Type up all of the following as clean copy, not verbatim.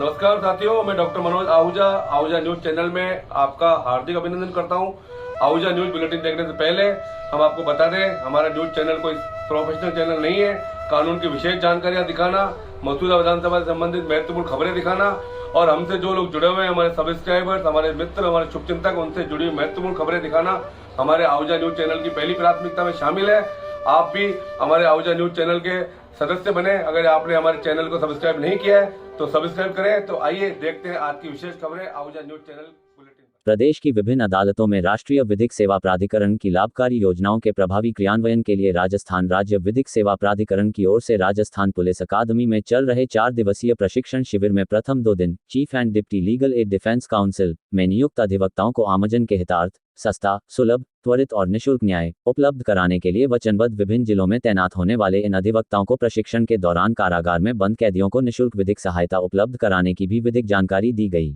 नमस्कार साथियों, मैं doctor Manoj Ahuja Ahuja news channel में आपका हार्दिक अभिनंदन करता हूं। आहूजा न्यूज बुलेटिन देखने से पहले हम आपको बता दें, हमारा न्यूज चैनल कोई प्रोफेशनल चैनल नहीं है। कानून की विशेष जानकारियां दिखाना, मौजूदा विधानसभा से संबंधित महत्वपूर्ण खबरें दिखाना और हमसे जो लोग जुड़े हुए हैं, हमारे सब्सक्राइबर्स, हमारे मित्र, हमारे शुभचिंतक, उनसे जुड़ी हुई महत्वपूर्ण खबरें दिखाना हमारे आहूजा न्यूज चैनल की पहली प्राथमिकता में शामिल है। आप भी हमारे आहूजा न्यूज चैनल के सदस्य बने। अगर आपने हमारे चैनल को सब्सक्राइब नहीं किया है तो सब्सक्राइब करें। तो आइए देखते हैं आज की विशेष खबरें आहूजा न्यूज चैनल बुलेटिन। प्रदेश की विभिन्न अदालतों में राष्ट्रीय विधिक सेवा प्राधिकरण की लाभकारी योजनाओं के प्रभावी क्रियान्वयन के लिए राजस्थान राज्य विधिक सेवा प्राधिकरण की ओर से राजस्थान पुलिस अकादमी में चल रहे 4 दिवसीय प्रशिक्षण शिविर में प्रथम 2 दिन cheap and deputy legal aid defence council में नियुक्त अधिवक्ताओं को आमजन के हितार्थ सस्ता, सुलभ, त्वरित और निःशुल्क न्याय उपलब्ध कराने के लिए वचनबद्ध विभिन्न जिलों में तैनात होने वाले इन अधिवक्ताओं को प्रशिक्षण के दौरान कारागार में बंद कैदियों को निःशुल्क विधिक सहायता उपलब्ध कराने की भी विधिक जानकारी दी गई।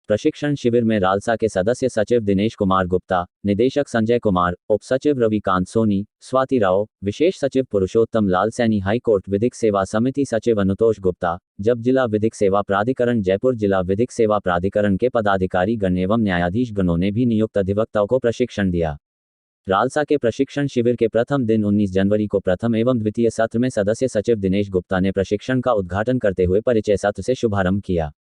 प्रशिक्षण शिविर में रालसा के सदस्य सचिव दिनेश कुमार गुप्ता, निदेशक संजय कुमार, उप सचिव रविकांत सोनी, स्वाति राव, विशेष सचिव पुरुषोत्तम लाल सैनी, हाईकोर्ट विधिक सेवा समिति सचिव अनुतोष गुप्ता, जब जिला विधिक सेवा प्राधिकरण जयपुर, जिला विधिक सेवा प्राधिकरण के पदाधिकारी गण एवं न्यायाधीश गणों ने भी नियुक्त अधिवक्ताओं को प्रशिक्षण दिया। रालसा के प्रशिक्षण शिविर के प्रथम दिन 19 जनवरी को प्रथम एवं द्वितीय सत्र में सदस्य सचिव दिनेश गुप्ता ने प्रशिक्षण का उद्घाटन करते हुए परिचय सत्र से शुभारंभ किया।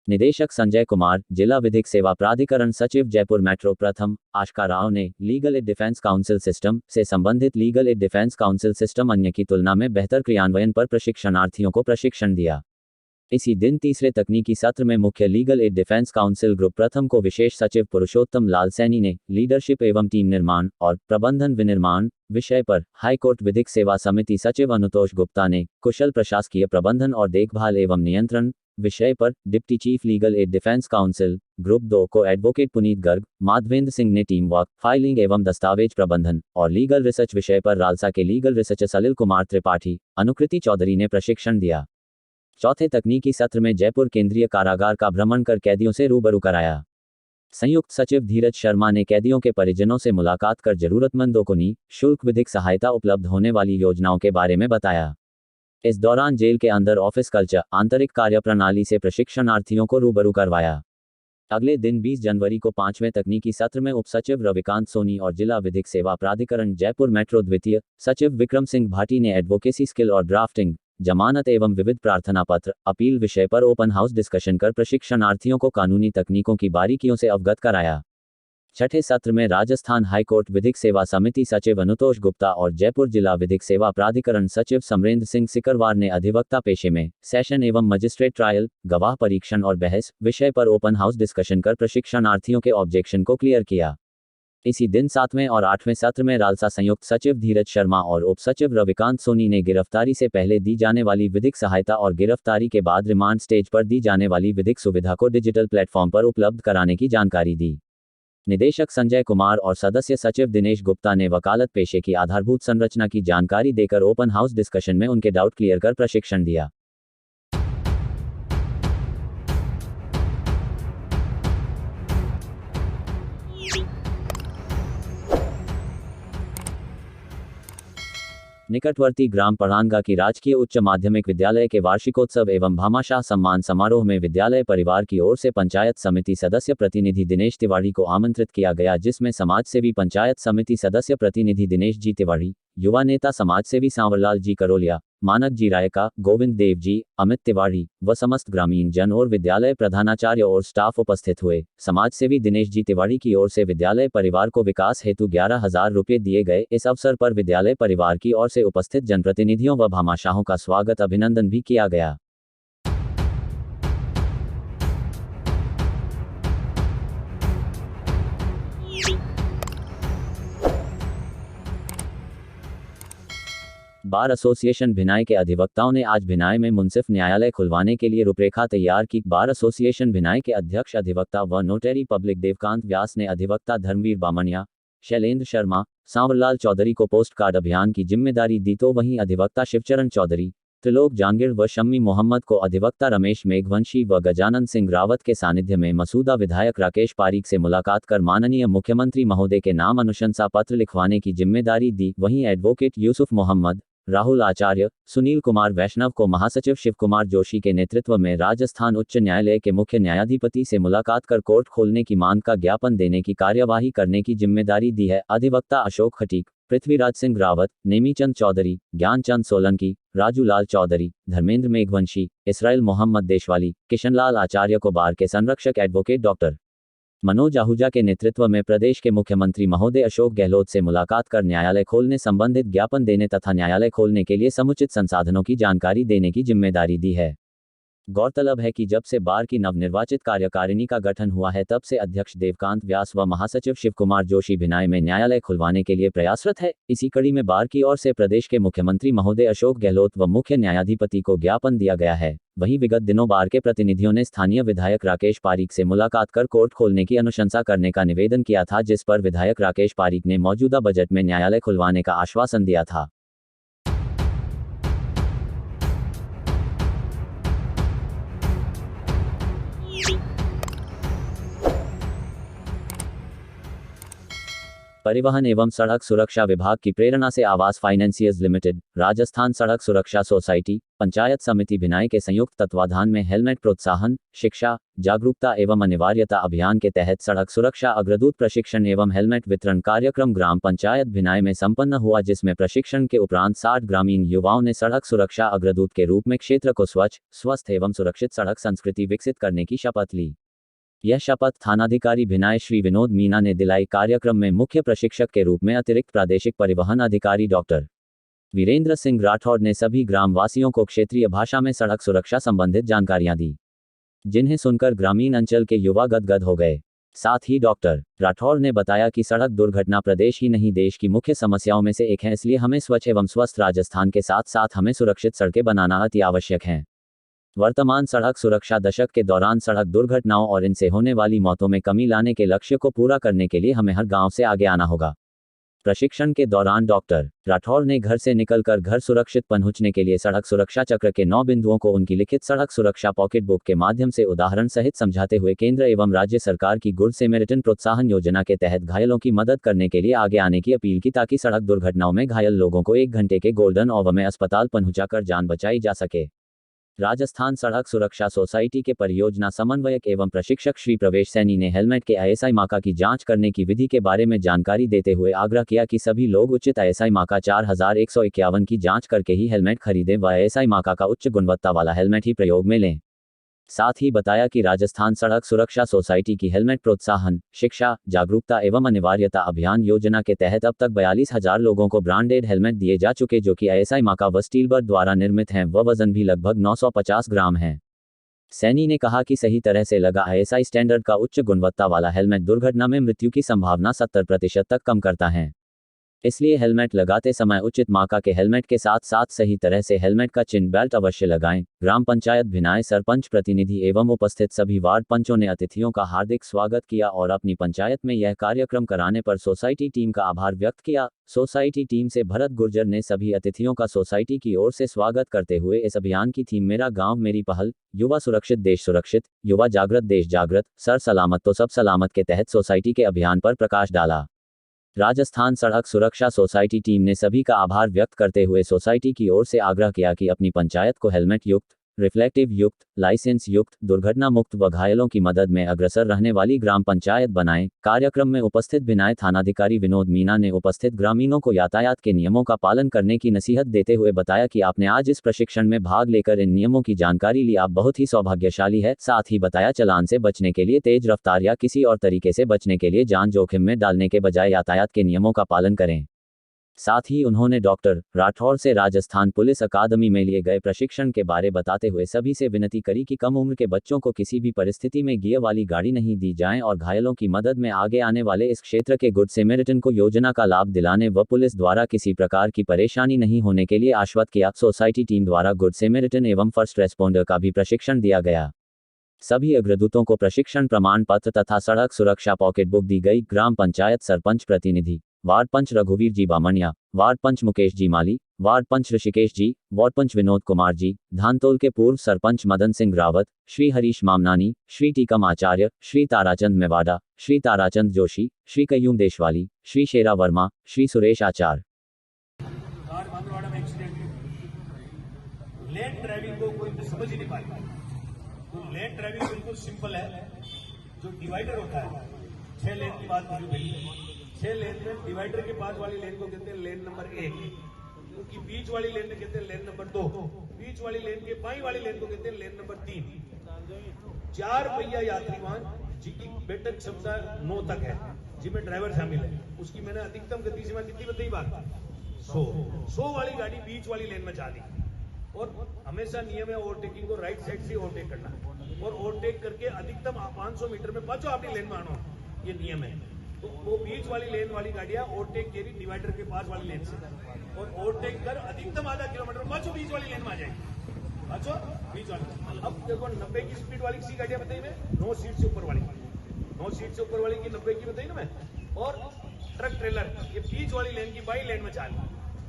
निदेशक संजय कुमार, जिला विधिक सेवा प्राधिकरण सचिव जयपुर मेट्रो प्रथम आशका राव ने legal aid defence council system से संबंधित legal aid defence council system अन्य की तुलना में बेहतर क्रियान्वयन पर प्रशिक्षणार्थियों को प्रशिक्षण दिया। इसी दिन तीसरे तकनीकी सत्र में मुख्य legal aid defence council group प्रथम को विशेष सचिव पुरुषोत्तम लाल सैनी ने लीडरशिप एवं टीम निर्माण और प्रबंधन विनिर्माण विषय पर, हाईकोर्ट विधिक सेवा समिति सचिव अनुतोष गुप्ता ने कुशल प्रशासकीय प्रबंधन और देखभाल एवं नियंत्रण विषय पर, deputy chief legal aid defence council group 2 को एडवोकेट पुनीत गर्ग, माधवेंद्र सिंह ने टीम वर्क, फाइलिंग एवं दस्तावेज प्रबंधन और लीगल रिसर्च विषय पर रालसा के लीगल रिसर्चर सलिल कुमार त्रिपाठी, अनुकृति चौधरी ने प्रशिक्षण दिया। चौथे तकनीकी सत्र में जयपुर केंद्रीय कारागार का भ्रमण कर कैदियों से रूबरू कराया। संयुक्त सचिव धीरज शर्मा ने कैदियों के परिजनों से मुलाकात कर जरूरतमंदों को निःशुल्क विधिक सहायता उपलब्ध होने वाली योजनाओं के बारे में बताया। इस दौरान जेल के अंदर ऑफिस कल्चर, आंतरिक कार्यप्रणाली से प्रशिक्षणार्थियों को रूबरू करवाया। अगले दिन 20 जनवरी को 5वें तकनीकी सत्र में उप सचिव रविकांत सोनी और जिला विधिक सेवा प्राधिकरण जयपुर मेट्रो द्वितीय सचिव विक्रम सिंह भाटी ने एडवोकेसी स्किल और ड्राफ्टिंग, जमानत एवं विविध प्रार्थना पत्र, अपील विषय पर ओपन हाउस डिस्कशन कर प्रशिक्षणार्थियों को कानूनी तकनीकों की बारीकियों से अवगत कराया। छठे सत्र में राजस्थान हाईकोर्ट विधिक सेवा समिति सचिव अनुतोष गुप्ता और जयपुर जिला विधिक सेवा प्राधिकरण सचिव समरेंद्र सिंह सिकरवार ने अधिवक्ता पेशे में सेशन एवं मजिस्ट्रेट ट्रायल, गवाह परीक्षण और बहस विषय पर ओपन हाउस डिस्कशन कर प्रशिक्षणार्थियों के ऑब्जेक्शन को क्लियर किया। इसी दिन 7वें और 8वें सत्र में रालसा संयुक्त सचिव धीरज शर्मा और उप सचिव रविकांत सोनी ने गिरफ्तारी से पहले दी जाने वाली विधिक सहायता और गिरफ्तारी के बाद रिमांड स्टेज पर दी जाने वाली विधिक सुविधा को डिजिटल प्लेटफॉर्म पर उपलब्ध कराने की जानकारी दी। निदेशक संजय कुमार और सदस्य सचिव दिनेश गुप्ता ने वकालत पेशे की आधारभूत संरचना की जानकारी देकर ओपन हाउस डिस्कशन में उनके डाउट क्लियर कर प्रशिक्षण दिया। निकटवर्ती ग्राम पढ़ानगा की राजकीय उच्च माध्यमिक विद्यालय के वार्षिकोत्सव एवं भामाशाह सम्मान समारोह में विद्यालय परिवार की ओर से पंचायत समिति सदस्य प्रतिनिधि दिनेश तिवारी को आमंत्रित किया गया, जिसमें समाजसेवी पंचायत समिति सदस्य प्रतिनिधि दिनेश जी तिवारी, युवा नेता समाजसेवी सांवरलाल जी करोलिया, मानक जी रायका, गोविंद देव जी, अमित तिवारी व समस्त ग्रामीण जन और विद्यालय प्रधानाचार्य और स्टाफ उपस्थित हुए। समाजसेवी दिनेश जी तिवारी की ओर से विद्यालय परिवार को विकास हेतु 11,000 रुपये दिए गए। इस अवसर पर विद्यालय परिवार की ओर से उपस्थित जनप्रतिनिधियों व भामाशाहों का स्वागत अभिनंदन भी किया गया। बार एसोसिएशन भिनाई के अधिवक्ताओं ने आज भिनाई में मुंसिफ न्यायालय खुलवाने के लिए रूपरेखा तैयार की। बार एसोसिएशन भिनाई के अध्यक्ष अधिवक्ता व नोटरी पब्लिक देवकांत व्यास ने अधिवक्ता धर्मवीर बामणिया, शैलेंद्र शर्मा, सांवरलाल चौधरी को पोस्ट कार्ड अभियान की जिम्मेदारी दी, तो वहीं अधिवक्ता शिवचरण चौधरी, त्रिलोक जांगिड़ व शम्मी मोहम्मद को अधिवक्ता रमेश मेघवंशी व गजानंद सिंह रावत के सानिध्य में मसूदा विधायक राकेश पारीक से मुलाकात कर माननीय मुख्यमंत्री महोदय के नाम अनुशंसा पत्र लिखवाने की जिम्मेदारी दी। वहीं एडवोकेट यूसुफ मोहम्मद, राहुल आचार्य, सुनील कुमार वैष्णव को महासचिव शिव कुमार जोशी के नेतृत्व में राजस्थान उच्च न्यायालय के मुख्य न्यायाधिपति से मुलाकात कर कोर्ट खोलने की मांग का ज्ञापन देने की कार्यवाही करने की जिम्मेदारी दी है। अधिवक्ता अशोक खटीक, पृथ्वीराज सिंह रावत, नेमीचंद चौधरी, ज्ञानचंद सोलंकी, राजू लाल चौधरी, धर्मेंद्र मेघवंशी, इसराइल मोहम्मद देशवाली, किशनलाल आचार्य को बार के संरक्षक एडवोकेट डॉक्टर मनोज आहूजा के नेतृत्व में प्रदेश के मुख्यमंत्री महोदय अशोक गहलोत से मुलाकात कर न्यायालय खोलने संबंधित ज्ञापन देने तथा न्यायालय खोलने के लिए समुचित संसाधनों की जानकारी देने की जिम्मेदारी दी है। गौरतलब है कि जब से बार की नवनिर्वाचित कार्यकारिणी का गठन हुआ है तब से अध्यक्ष देवकांत व्यास व महासचिव शिव कुमार जोशी भिनाई में न्यायालय खुलवाने के लिए प्रयासरत है। इसी कड़ी में बार की ओर से प्रदेश के मुख्यमंत्री महोदय अशोक गहलोत व मुख्य न्यायाधिपति को ज्ञापन दिया गया है। वहीं विगत दिनों बार के प्रतिनिधियों ने स्थानीय विधायक राकेश पारीक से मुलाकात कर कोर्ट खोलने की अनुशंसा करने का निवेदन किया था, जिस पर विधायक राकेश पारीक ने मौजूदा बजट में न्यायालय खुलवाने का आश्वासन दिया था। परिवहन एवं सड़क सुरक्षा विभाग की प्रेरणा से आवास फाइनेंसियर्स लिमिटेड, राजस्थान सड़क सुरक्षा सोसाइटी, पंचायत समिति भिनाई के संयुक्त तत्वाधान में हेलमेट प्रोत्साहन, शिक्षा, जागरूकता एवं अनिवार्यता अभियान के तहत सड़क सुरक्षा अग्रदूत प्रशिक्षण एवं हेलमेट वितरण कार्यक्रम ग्राम पंचायत भिनाई में संपन्न हुआ, जिसमें प्रशिक्षण के उपरांत 60 ग्रामीण युवाओं ने सड़क सुरक्षा अग्रदूत के रूप में क्षेत्र को स्वच्छ, स्वस्थ एवं सुरक्षित सड़क संस्कृति विकसित करने की शपथ ली। यह शपथ थानाधिकारी भिनाई श्री विनोद मीना ने दिलाई। कार्यक्रम में मुख्य प्रशिक्षक के रूप में अतिरिक्त प्रादेशिक परिवहन अधिकारी डॉक्टर वीरेंद्र सिंह राठौड़ ने सभी ग्रामवासियों को क्षेत्रीय भाषा में सड़क सुरक्षा संबंधित जानकारियां दी, जिन्हें सुनकर ग्रामीण अंचल के युवा गदगद हो गए। साथ ही डॉक्टर राठौड़ ने बताया कि सड़क दुर्घटना प्रदेश ही नहीं देश की मुख्य समस्याओं में से एक है, इसलिए हमें स्वच्छ एवं स्वस्थ राजस्थान के साथ साथ हमें सुरक्षित सड़कें बनाना अति आवश्यक है। वर्तमान सड़क सुरक्षा दशक के दौरान सड़क दुर्घटनाओं और इनसे होने वाली मौतों में कमी लाने के लक्ष्य को पूरा करने के लिए हमें हर गांव से आगे आना होगा। प्रशिक्षण के दौरान डॉक्टर राठौड़ ने घर से निकलकर घर सुरक्षित पहुंचने के लिए सड़क सुरक्षा चक्र के 9 बिंदुओं को उनकी लिखित सड़क सुरक्षा पॉकेट बुक के माध्यम से उदाहरण सहित समझाते हुए केंद्र एवं राज्य सरकार की गुड सैमरिटन प्रोत्साहन योजना के तहत घायलों की मदद करने के लिए आगे आने की अपील की, ताकि सड़क दुर्घटनाओं में घायल लोगों को 1 घंटे के गोल्डन आवर में अस्पताल पहुंचाकर जान बचाई जा सके। राजस्थान सड़क सुरक्षा सोसाइटी के परियोजना समन्वयक एवं प्रशिक्षक श्री प्रवेश सैनी ने हेलमेट के ISI मार्का की जांच करने की विधि के बारे में जानकारी देते हुए आग्रह किया कि सभी लोग उचित ISI मार्का 4151 की जांच करके ही हेलमेट खरीदें व ISI मार्का का उच्च गुणवत्ता वाला हेलमेट ही प्रयोग में लें। साथ ही बताया कि राजस्थान सड़क सुरक्षा सोसाइटी की हेलमेट प्रोत्साहन, शिक्षा, जागरूकता एवं अनिवार्यता अभियान योजना के तहत अब तक 42,000 लोगों को ब्रांडेड हेलमेट दिए जा चुके, जो कि ISI मार्का व स्टीलबर्ड द्वारा निर्मित हैं व वजन भी लगभग 950 ग्राम है। सैनी ने कहा कि सही तरह से लगा ISI स्टैंडर्ड का उच्च गुणवत्ता वाला हेलमेट दुर्घटना में मृत्यु की संभावना 70% तक कम करता है। इसलिए हेलमेट लगाते समय उचित मार्का के हेलमेट के साथ साथ सही तरह से हेलमेट का चिन्ह बेल्ट अवश्य लगाएं। ग्राम पंचायत भिनाई सरपंच प्रतिनिधि एवं उपस्थित सभी वार्ड पंचों ने अतिथियों का हार्दिक स्वागत किया और अपनी पंचायत में यह कार्यक्रम कराने पर सोसाइटी टीम का आभार व्यक्त किया। सोसाइटी टीम से भरत गुर्जर ने सभी अतिथियों का सोसाइटी की ओर से स्वागत करते हुए इस अभियान की थीम मेरा गाँव मेरी पहल, युवा सुरक्षित देश सुरक्षित, युवा जागृत देश जागृत, सर सलामत तो सब सलामत के तहत सोसाइटी के अभियान पर प्रकाश डाला। राजस्थान सड़क सुरक्षा सोसाइटी टीम ने सभी का आभार व्यक्त करते हुए सोसाइटी की ओर से आग्रह किया कि अपनी पंचायत को हेलमेट युक्त, रिफ्लेक्टिव युक्त, लाइसेंस युक्त, दुर्घटना मुक्त व घायलों की मदद में अग्रसर रहने वाली ग्राम पंचायत बनाएं। कार्यक्रम में उपस्थित भिनाई थानाधिकारी विनोद मीना ने उपस्थित ग्रामीणों को यातायात के नियमों का पालन करने की नसीहत देते हुए बताया कि आपने आज इस प्रशिक्षण में भाग लेकर इन नियमों की जानकारी ली, आप बहुत ही सौभाग्यशाली है। साथ ही बताया चालान से बचने के लिए, तेज रफ्तार या किसी और तरीके से बचने के लिए जान जोखिम में डालने के बजाय यातायात के नियमों का पालन करें। साथ ही उन्होंने डॉक्टर राठौड़ से राजस्थान पुलिस अकादमी में लिए गए प्रशिक्षण के बारे बताते हुए सभी से विनती करी कि कम उम्र के बच्चों को किसी भी परिस्थिति में गियर वाली गाड़ी नहीं दी जाए और घायलों की मदद में आगे आने वाले इस क्षेत्र के गुड सैमरिटन को योजना का लाभ दिलाने व पुलिस द्वारा किसी प्रकार की परेशानी नहीं होने के लिए आश्वस्त किया। सोसाइटी टीम द्वारा गुड सैमरिटन एवं फर्स्ट रेस्पोंडर का भी प्रशिक्षण दिया गया। सभी अग्रदूतों को प्रशिक्षण प्रमाण पत्र तथा सड़क सुरक्षा पॉकेट बुक दी गई। ग्राम पंचायत सरपंच प्रतिनिधि वार्ड पंच रघुवीर जी बामणिया, वार्ड पंच मुकेश जी माली, वार्ड पंच ऋषिकेश जी, वार्ड पंच विनोद कुमार जी, धानतोल के पूर्व सरपंच मदन सिंह रावत, श्री हरीश मामनानी, श्री टीकम आचार्य, श्री ताराचंद मेवाड़ा, श्री ताराचंद जोशी, श्री कयूम देशवाली, श्री शेरा वर्मा, श्री सुरेश आचार्य। समझ ही नहीं पाएंगे। तो लेन ड्राइविंग बिल्कुल सिंपल है। जो डिवाइडर होता है, 6 लेन की बात मुझे हुई है, 6 लेन में डिवाइडर के बाद वाली लेन को कहते हैं लेन नंबर 1, क्योंकि बीच वाली लेन में कहते हैं लेन नंबर 2, बीच वाली लेन के बाई वाली लेन को कहते हैं लेन नंबर 3। 4 पहिया यात्री वाहन जिसकी बैठक क्षमता 9 तक है, जिसमें ड्राइवर शामिल है, उसकी मैंने अधिकतम गति सीमा कितनी बताई बात? 100 वाली गाड़ी बीच वाली लेन में जा दी। और हमेशा नियम है ओवरटेकिंग को राइट साइड से ओवरटेक करना, और ओवरटेक करके अधिकतम 500 मीटर में बचो अपनी लेन में आना, ये नियम है। तो वो बीच वाली लेन वाली गाड़ियां ओवरटेक करी डिवाइडर के पास वाली लेन से, और ओवरटेक कर अधिकतम आधा किलोमीटर में बचो बीच वाली लेन में आ जाएगी। बचो बीच वाली। अब देखो 90 की स्पीड वाली किसी गाड़ियां बताई मैं, 9 सीट से ऊपर वाली, 9 सीट से ऊपर वाली की 90 की बताई ना मैं। और ट्रक ट्रेलर ये बीच वाली लेन की बाई लेन में चाल,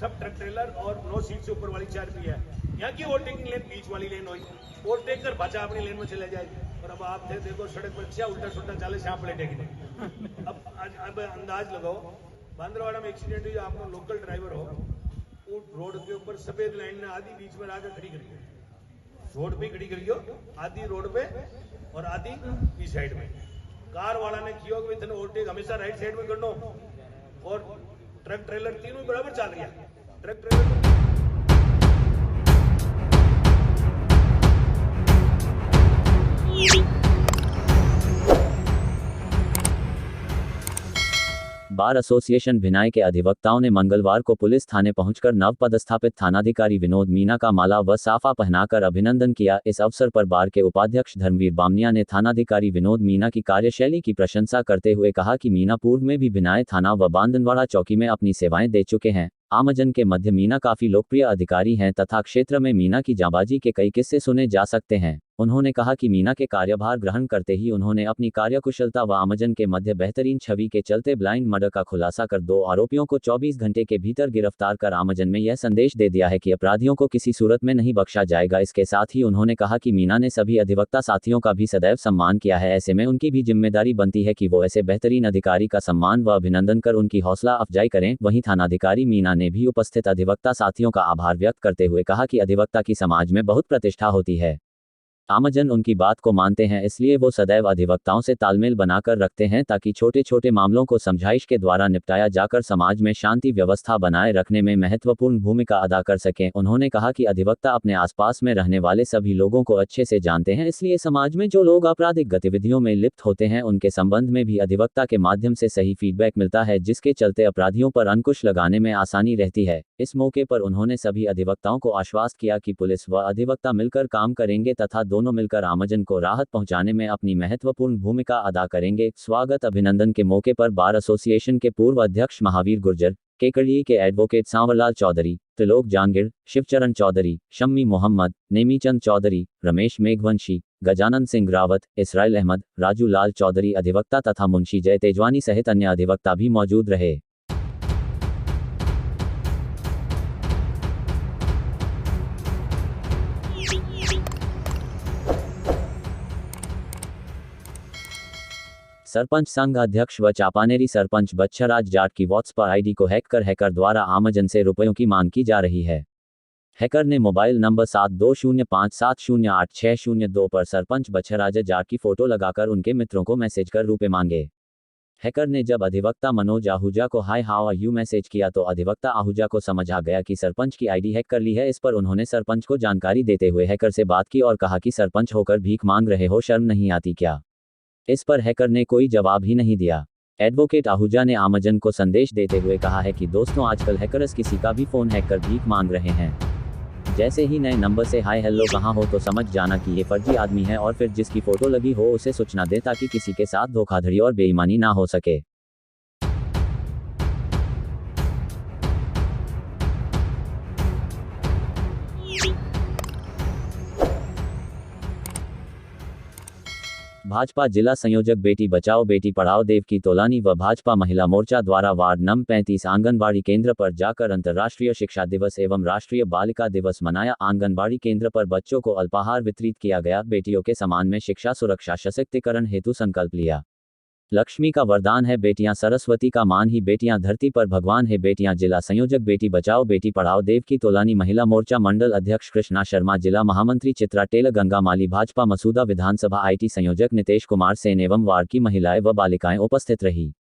सब ट्रक ट्रेलर और 9 सीट से ऊपर वाली 4 पहिया है। यहाँ की ओवरटेकिंग लेन बीच वाली लेन हुई, ओवरटेक कर बचा अपनी लेन में चले जाएगी। और अब आप देखो सड़क पर क्या उल्टा सुल्टा चाले से आप पलटेगी नहीं। अब अंदाज लगाओ, बांद्रावाड़ा में एक्सीडेंट हुई, आप लोकल ड्राइवर हो, वो रोड के ऊपर सफेद लाइन ने आधी बीच में आकर खड़ी करी है, रोड पे खड़ी करी हो, आधी रोड पे और आधी इस साइड में। कार वाला ने किया कि इतने ओवरटेक हमेशा राइट साइड में करना, और ट्रक ट्रेलर तीनों बराबर चल रही है। Truck trailer bar association Bhinai के अधिवक्ताओं ने मंगलवार को पुलिस थाने पहुंचकर नव पदस्थापित थानाधिकारी विनोद मीना का माला व साफा पहनाकर अभिनंदन किया। इस अवसर पर बार के उपाध्यक्ष धर्मवीर बामनिया ने थानाधिकारी विनोद मीना की कार्यशैली की प्रशंसा करते हुए कहा कि मीना पूर्व में भी भिनाई थाना व बांदनवाड़ा चौकी में अपनी सेवाएं दे चुके हैं। आमजन के मध्य मीना काफी लोकप्रिय अधिकारी हैं तथा क्षेत्र में मीना की जांबाजी के कई किस्से सुने जा सकते हैं। उन्होंने कहा कि मीना के कार्यभार ग्रहण करते ही उन्होंने अपनी कार्यकुशलता व आमजन के मध्य बेहतरीन छवि के चलते ब्लाइंड मर्डर का खुलासा कर 2 आरोपियों को 24 घंटे के भीतर गिरफ्तार कर आमजन में यह संदेश दे दिया है कि अपराधियों को किसी सूरत में नहीं बख्शा जाएगा। इसके साथ ही उन्होंने कहा कि मीना ने सभी अधिवक्ता साथियों का भी सदैव सम्मान किया है, ऐसे में उनकी भी जिम्मेदारी बनती है कि वो ऐसे बेहतरीन अधिकारी का सम्मान व अभिनंदन कर उनकी हौसला अफजाई करें। वहीं थानाधिकारी मीना ने भी उपस्थित अधिवक्ता साथियों का आभार व्यक्त करते हुए कहा कि अधिवक्ता की समाज में बहुत प्रतिष्ठा होती है, आमजन उनकी बात को मानते हैं, इसलिए वो सदैव अधिवक्ताओं से तालमेल बनाकर रखते हैं ताकि छोटे छोटे मामलों को समझाइश के द्वारा निपटाया जाकर समाज में शांति व्यवस्था बनाए रखने में महत्वपूर्ण भूमिका अदा कर सकें। उन्होंने कहा कि अधिवक्ता अपने आसपास में रहने वाले सभी लोगों को अच्छे से जानते हैं, इसलिए समाज में जो लोग आपराधिक गतिविधियों में लिप्त होते हैं उनके संबंध में भी अधिवक्ता के माध्यम से सही फीडबैक मिलता है, जिसके चलते अपराधियों पर अंकुश लगाने में आसानी रहती है। इस मौके पर उन्होंने सभी अधिवक्ताओं को आश्वस्त किया कि पुलिस व अधिवक्ता मिलकर काम करेंगे तथा दोनों मिलकर आमजन को राहत पहुंचाने में अपनी महत्वपूर्ण भूमिका अदा करेंगे। स्वागत अभिनंदन के मौके पर बार एसोसिएशन के पूर्व अध्यक्ष महावीर गुर्जर, केकड़ी के एडवोकेट सांवरलाल चौधरी, त्रिलोक जांगिड़, शिवचरण चौधरी, शम्मी मोहम्मद, नेमीचंद चौधरी, रमेश मेघवंशी, गजानंद सिंह रावत, इसराइल अहमद, राजू लाल चौधरी अधिवक्ता तथा मुंशी जय तेजवानी सहित अन्य अधिवक्ता भी मौजूद रहे। सरपंच संघ अध्यक्ष व चापानेरी सरपंच बच्छराज जाट की व्हाट्सएप आईडी को हैक कर हैकर द्वारा आमजन से रुपयों की मांग की जा रही है। हैकर ने मोबाइल नंबर 7205708602 पर सरपंच बच्छराज जाट की फोटो लगाकर उनके मित्रों को मैसेज कर रुपए मांगे। हैकर ने जब अधिवक्ता मनोज आहूजा को hi how are you message किया तो अधिवक्ता आहूजा को समझ आ गया कि सरपंच की आईडी हैक कर ली है। इस पर उन्होंने सरपंच को जानकारी देते हुए हैकर से बात की और कहा कि सरपंच होकर भीख मांग रहे हो, शर्म नहीं आती क्या? इस पर हैकर ने कोई जवाब ही नहीं दिया। एडवोकेट आहूजा ने आमजन को संदेश देते हुए कहा है कि दोस्तों, आजकल हैकर्स किसी का भी फोन हैक कर भीख मांग रहे हैं। जैसे ही नए नंबर से हाय हेलो कहाँ हो तो समझ जाना कि ये फर्जी आदमी है और फिर जिसकी फोटो लगी हो उसे सूचना दे ताकि किसी के साथ धोखाधड़ी और बेईमानी ना हो सके। भाजपा जिला संयोजक बेटी बचाओ बेटी पढ़ाओ देवकी तोलानी व भाजपा महिला मोर्चा द्वारा वार्ड नंबर 35 आंगनबाड़ी केंद्र पर जाकर अंतर्राष्ट्रीय शिक्षा दिवस एवं राष्ट्रीय बालिका दिवस मनाया। आंगनबाड़ी केंद्र पर बच्चों को अल्पाहार वितरित किया गया। बेटियों के सम्मान में शिक्षा सुरक्षा सशक्तिकरण हेतु संकल्प लिया। लक्ष्मी का वरदान है बेटियां, सरस्वती का मान ही बेटियां, धरती पर भगवान है बेटियां। जिला संयोजक बेटी बचाओ बेटी पढ़ाओ देवकी तोलानी, महिला मोर्चा मंडल अध्यक्ष कृष्णा शर्मा, जिला महामंत्री चित्रा टेलर, गंगा माली, भाजपा मसूदा विधानसभा IT संयोजक नितेश कुमार सेन एवं वार्ड की महिलाएं व बालिकाएं उपस्थित रही।